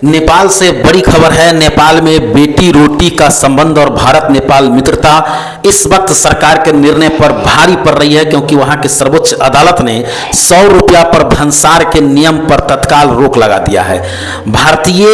नेपाल से बड़ी खबर है। नेपाल में बेटी रोटी का संबंध और भारत नेपाल मित्रता इस वक्त सरकार के निर्णय पर भारी पड़ रही है, क्योंकि वहां की सर्वोच्च अदालत ने 100 रुपया पर भंसार के नियम पर तत्काल रोक लगा दिया है। भारतीय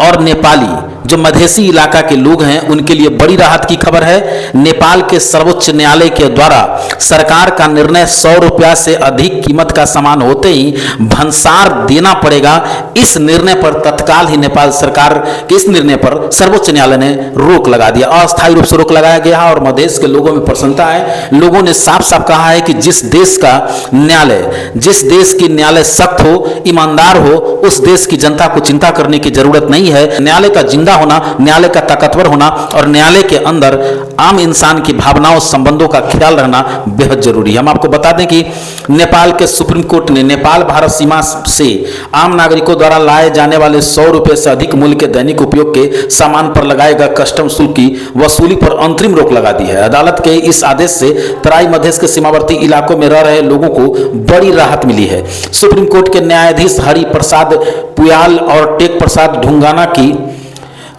और नेपाली जो मधेसी इलाका के लोग हैं उनके लिए बड़ी राहत की खबर है। नेपाल के सर्वोच्च न्यायालय के द्वारा सरकार का निर्णय 100 रुपया से अधिक कीमत का सामान होते ही भंसार देना पड़ेगा, इस निर्णय पर तत्काल ही नेपाल सरकार के इस निर्णय पर सर्वोच्च न्यायालय ने रोक लगा दिया। अस्थायी रूप से रोक लगाया गया और मधेश के लोगों में प्रसन्नता है। लोगों ने साफ साफ कहा है कि जिस देश का न्यायालय, जिस देश की न्यायालय सख्त हो, ईमानदार हो, उस देश की जनता को चिंता करने की जरूरत नहीं है। न्यायालय का जिंदा होना, न्यायालय का ताकतवर होना और न्यायालय के अंदर आम इंसान की भावनाओं, संबंधों का ख्याल रहना बेहद जरूरी है। हम आपको बता दें कि नेपाल के सुप्रीम कोर्ट ने नेपाल भारत सीमा से आम नागरिकों द्वारा लाए जाने वाले 100 रुपये से अधिक मूल्य के दैनिक उपयोग के सामान पर लगाए गए कस्टम शुल्क की वसूली पर अंतरिम रोक लगा दी है। अदालत के इस आदेश से तराई मधेश के सीमावर्ती इलाकों में रह रहे लोगों को बड़ी राहत मिली है। सुप्रीम कोर्ट के न्यायाधीश हरि प्रसाद पुयाल और टेक प्रसाद ढुंगाना की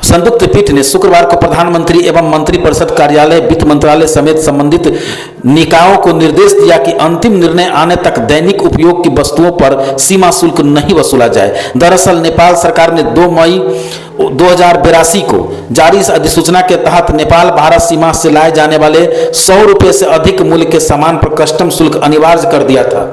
संयुक्त पीठ ने शुक्रवार को प्रधानमंत्री एवं मंत्रिपरिषद कार्यालय, वित्त मंत्रालय समेत संबंधित निकायों को निर्देश दिया कि अंतिम निर्णय आने तक दैनिक उपयोग की वस्तुओं पर सीमा शुल्क नहीं वसूला जाए। दरअसल नेपाल सरकार ने 2 मई 2082 को जारी अधिसूचना के तहत नेपाल भारत सीमा से लाए जाने वाले 100 रुपये से अधिक मूल्य के सामान पर कस्टम शुल्क अनिवार्य कर दिया था।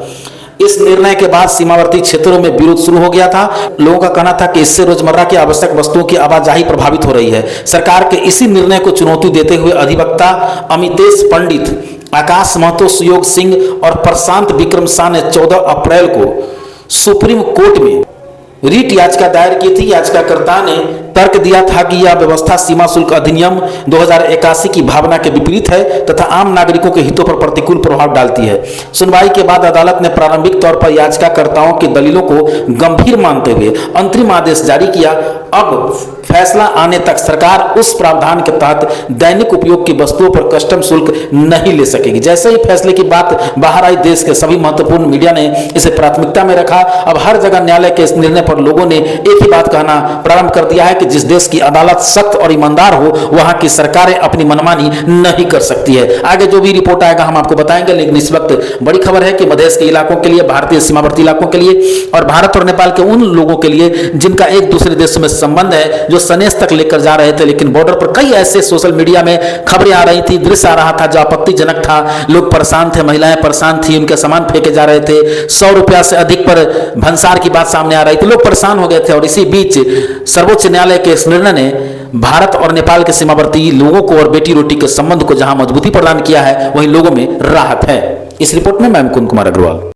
इस निर्णय के बाद सीमावर्ती क्षेत्रों में विरोध शुरू हो गया था। लोगों का कहना था कि इससे रोजमर्रा की आवश्यक वस्तुओं की आवाजाही प्रभावित हो रही है। सरकार के इसी निर्णय को चुनौती देते हुए अधिवक्ता अमितेश पंडित, आकाश महतो, सुयोग सिंह और प्रशांत विक्रम शाह ने 14 अप्रैल को सुप्रीम कोर्ट में रीट याचिका दायर की थी। याचिकाकर्ता ने तर्क दिया था कि यह व्यवस्था सीमा शुल्क अधिनियम 2081 की भावना के विपरीत है तथा आम नागरिकों के हितों पर प्रतिकूल प्रभाव डालती है। सुनवाई के बाद अदालत ने प्रारंभिक तौर पर याचिकाकर्ताओं की दलीलों को गंभीर मानते हुए अंतरिम आदेश जारी किया। अब फैसला आने तक सरकार उस प्रावधान के तहत दैनिक उपयोग की वस्तुओं पर कस्टम शुल्क नहीं ले सकेगी। जैसे ही फैसले की बात बाहर आई, देश के सभी महत्वपूर्ण मीडिया ने इसे प्राथमिकता में रखा। अब हर जगह न्यायालय के इस निर्णय पर लोगों ने एक ही बात कहना प्रारंभ कर दिया है कि जिस देश की अदालत सख्त और ईमानदार हो, वहां की सरकारें अपनी मनमानी नहीं कर सकती है। आगे जो भी रिपोर्ट आएगा हम आपको बताएंगे, लेकिन इस वक्त बड़ी खबर है कि मधेश के इलाकों के लिए, भारतीय सीमावर्ती इलाकों के लिए और भारत और नेपाल के उन लोगों के लिए जिनका एक दूसरे देश में संबंध है, जो सनेश तक लेकर जा रहे थे, लेकिन बॉर्डर पर कई ऐसे सोशल मीडिया में खबरें आ रही थी, दृश्य आ रहा था जो आपत्तिजनक था। लोग परेशान थे, महिलाएं परेशान थी, उनके सामान फेंके जा रहे थे। 100 रुपया से अधिक पर भंसार की बात सामने आ रही थी, लोग परेशान हो गए थे। और इसी बीच सर्वोच्च न्यायालय के इस निर्णय ने भारत और नेपाल के सीमावर्ती लोगों को और बेटी रोटी के संबंध को जहां मजबूती प्रदान किया है, वहीं लोगों में राहत है। इस रिपोर्ट में मैं मुकुंद कुमार अग्रवाल।